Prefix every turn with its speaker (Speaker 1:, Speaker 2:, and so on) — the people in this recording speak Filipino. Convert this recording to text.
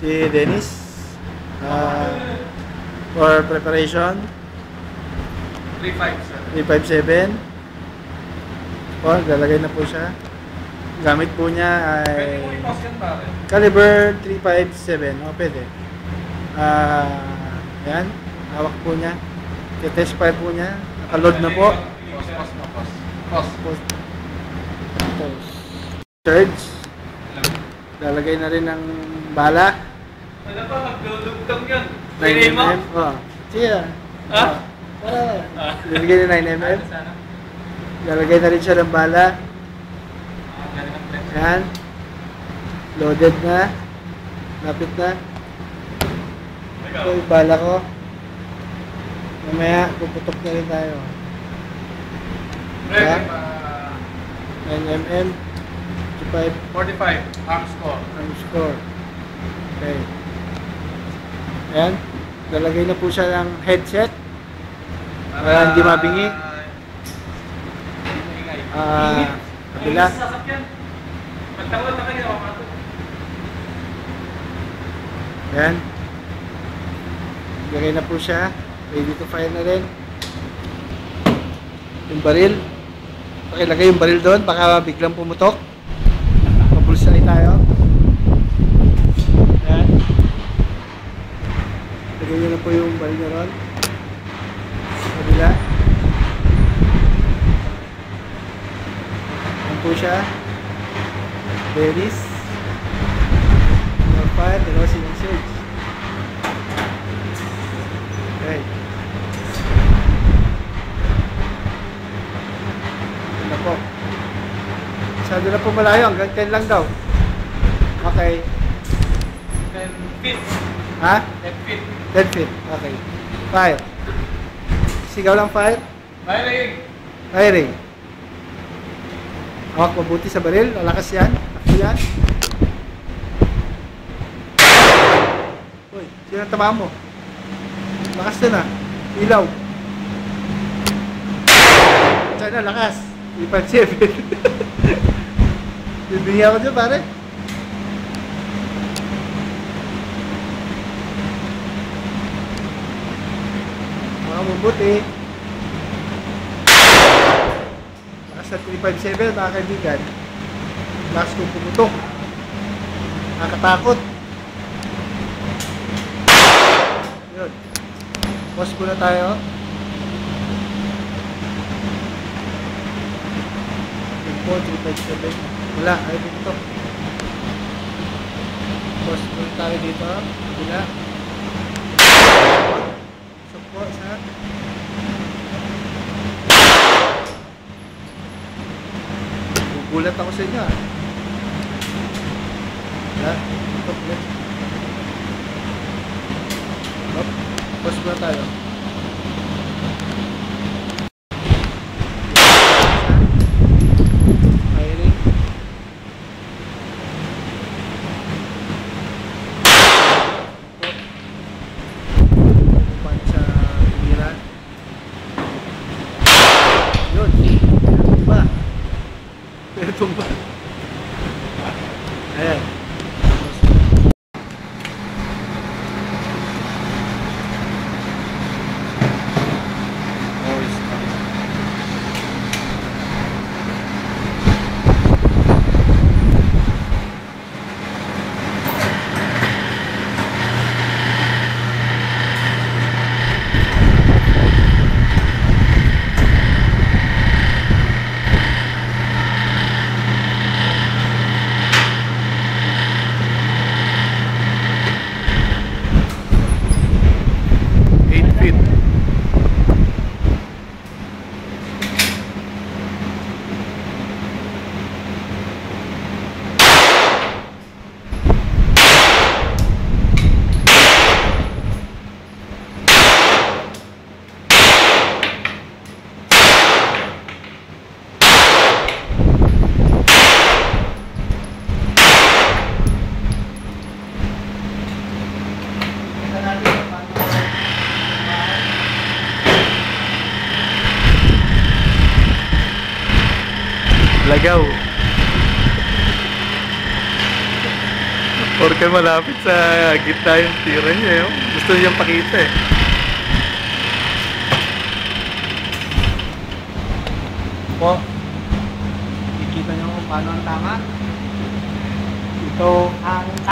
Speaker 1: si Dennis for preparation. 357. Oh, lalagay na po siya. Gamit po niya ay caliber 357. O, pwede. Ayan. Hawak po niya. Test fire po niya. Nakaload na po. Post. Surge. Lalagay na rin ng bala.
Speaker 2: Ano pa, magdudugtong yun.
Speaker 1: 9mm. Oh. Sige. Lalagay na 9mm. Lalagay na rin siya ng bala. Yan. Loaded na. Lapit na. Ito yung bala ko. Mamaya, puputok na rin tayo. 9mm.
Speaker 2: 45. Arm score.
Speaker 1: Okay. Ayan. Lalagay na po siya ng headset. Para hindi mabingi. Kabila. Ayan. Lagay na po siya. Ready to fire na rin. Yung baril. Pakilagay yung baril doon. Baka biglang pumutok. Mabulsay tayo. Ayan. Lagay nyo na po yung baril na ron. Kabila. Ayan po siya. Dennis. Number 5. Dalawa silang surge. Okay. Ito na po. Masyado na po malayo. Hanggang 10 lang daw. Okay.
Speaker 2: 10 feet.
Speaker 1: Ha?
Speaker 2: 10 feet.
Speaker 1: 10 feet. Okay. Fire. Sigaw lang fire. Firing. Hawak mabuti sa baril. Lalakas yan. Ako yan. Uy, sino ang tama mo? Lakas na na. Ilaw. Sana, lakas. 357. Bibingi ako dyan, pare. Mga mabuti. Lakas na 357, mga kaibigan. Lakas kong pumutok. Nakakatakot. Yun. Pause muna tayo. Info 357. Wala, ay dito. Pause muna tayo dito. Wala. Supo sa gugulat ako sa inyo. Wala. Ito, ulit. Pause muna tayo. Firing. Pupan sa tumira. Yun. Tumba. Tumba. Ayan. Lagaw. Porque malapit sa gitna yung tira niya. Eh. Gusto niyang pakita eh. Po, ikita niyo kung paano ang tama. Ito ang